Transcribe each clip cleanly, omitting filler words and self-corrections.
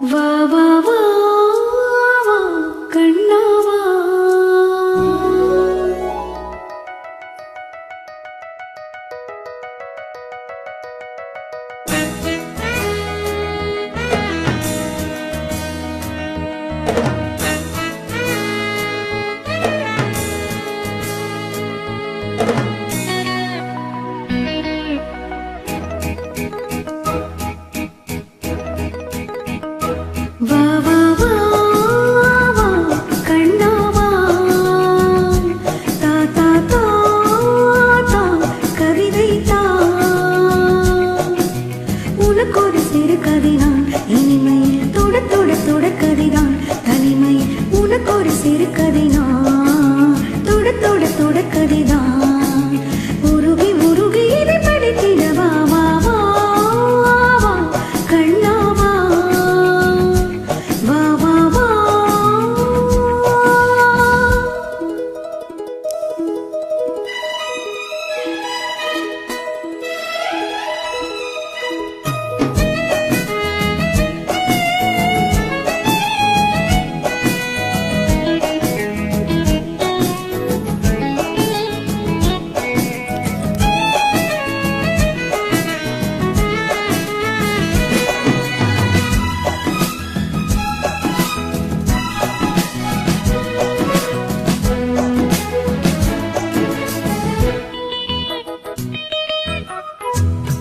வா வா வா வா கண்ணா வா. வா வா வா வா கண்ணா வா. தா தா தா தா கவிதை தா. உனக்கு ஒரு சிறு கதைதான் இனிமையில் தொட தொட தொட கதைதான் தனிமை. உனக்கு ஒரு சிறு கதைதான் தொட தொட தொட கதைதான். உருகி உருகி இதை படித்திட வா வா வா வா கண்ணா வா. வா வா வா.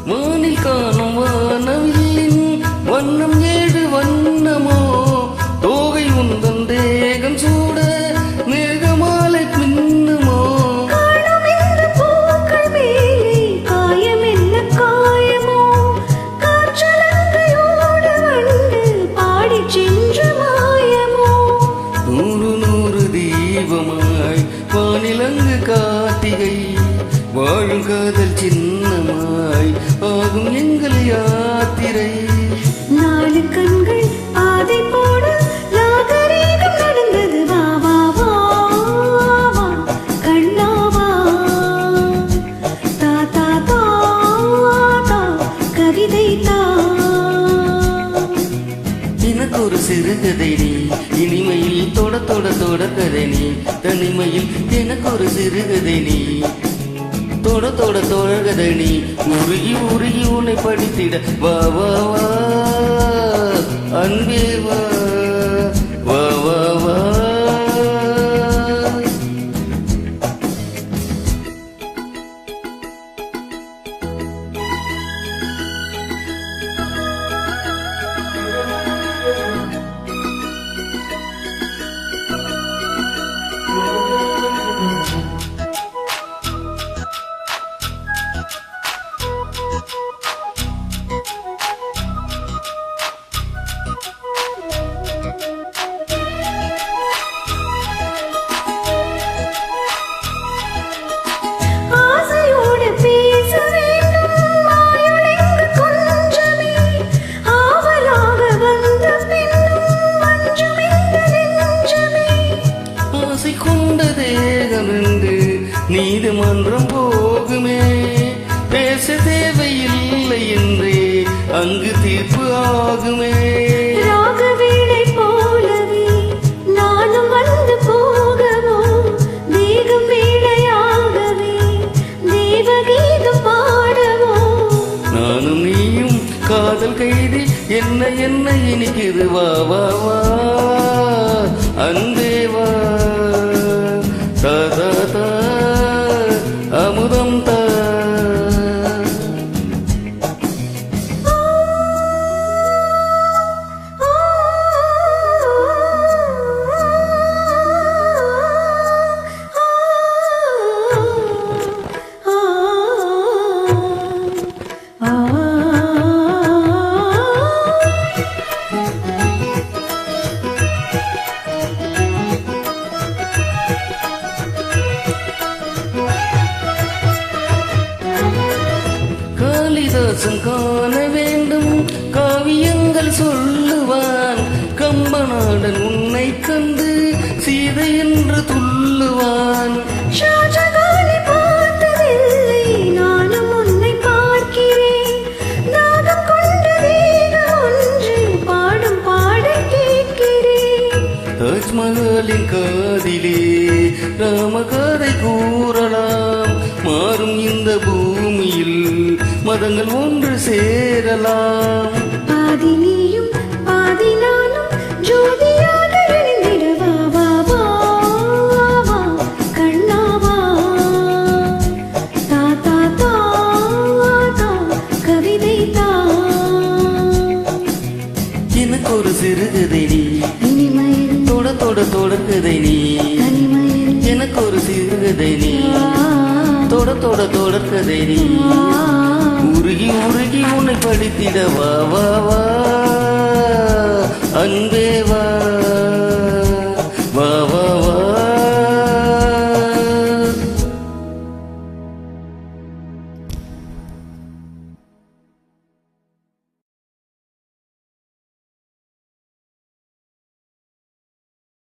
வானில் காணும் வானவில்லின் வண்ணம் ஏழு வண்ணமோ. தோகை உந்தன் தேகம் சூட மேகமாலை பின்னுமோ. காணும் இந்த பூக்கள் மேலே காயம் என்ன காயமோ. காற்றலங்கையோடு வந்து பாடிச் சென்ற மாயமோ. நூறு நூறு தீபமாய் வானிலங்கு கார்த்திகை வாழும் காதல் சின்னமாய் ஆகும் எங்கள் யாத்திரை. நாலு கண்கள் பாதை போட நாகரீகம் நடந்தது. வா வா வா வா கண்ணா வா. தா தா தா தா கவிதை தா. எனக்கு ஒரு சிறுகதை நீ இனிமையில் தொட தொட தொட கதை நீ தனிமையில். எனக்கு ஒரு சிறுகதை நீ தொட தொட தொழகதை நீ. உருகி உருகி உன்னை படித்திட வா வா வா அன்பே வா வா வா வா. ஆசையோடு பேச வேண்டும் ஆயுளெங்கு கொஞ்சமே. ஆவலாக வந்த பின்னும் மஞ்சும் இந்த நெஞ்சமே. ஆசை கொண்ட தேகமென்று நீதிமன்றம் போகுமே. பேச தேவையில்லை என்றே அங்கு தீர்ப்பு ஆகுமே. ராகவீணை போலவே நானும் வந்து போகவோ. தேகம் வீணையாகவே தேவகீதம் பாடவோ. நானும் நீயும் காதல் கைதி என்ன என்ன இனிக்குது வா வா வா அன்பே வா. தா தா தா அமுதம் தா. காளிதாசன் காண வேண்டும் காவியங்கள் சொல்லுவான். கம்பநாடன் உன்னை கண்டு சீதை என்று துள்ளுவான். ஷாஜகானை பார்த்ததில்லை நானும் உன்னை பார்க்கிறேன். நாகம் கொண்ட தேகம் ஒன்று பாடும் பாடல் மகளின் காதிலே ராமகதை கூறலாம். மாறும் இந்த பூமியில் மதங்கள் ஒன்று சேரலாம். பாதி நீயும் பாதி நானும் ஜோதியாக இணைந்திட வா வா வா வா கண்ணா வா. தா தா தா தா கவிதை தா. எனக்கு ஒரு சிறுகதை நீ இனிமையில் தொட தொட தொடர்கதை நீ. தனிமையில் எனக்கு ஒரு சிறுகதை நீ தொட தொட தொடர்கதை நீ. உருகி உருகி உன்னை படித்திட வா வா வா அன்பே வா.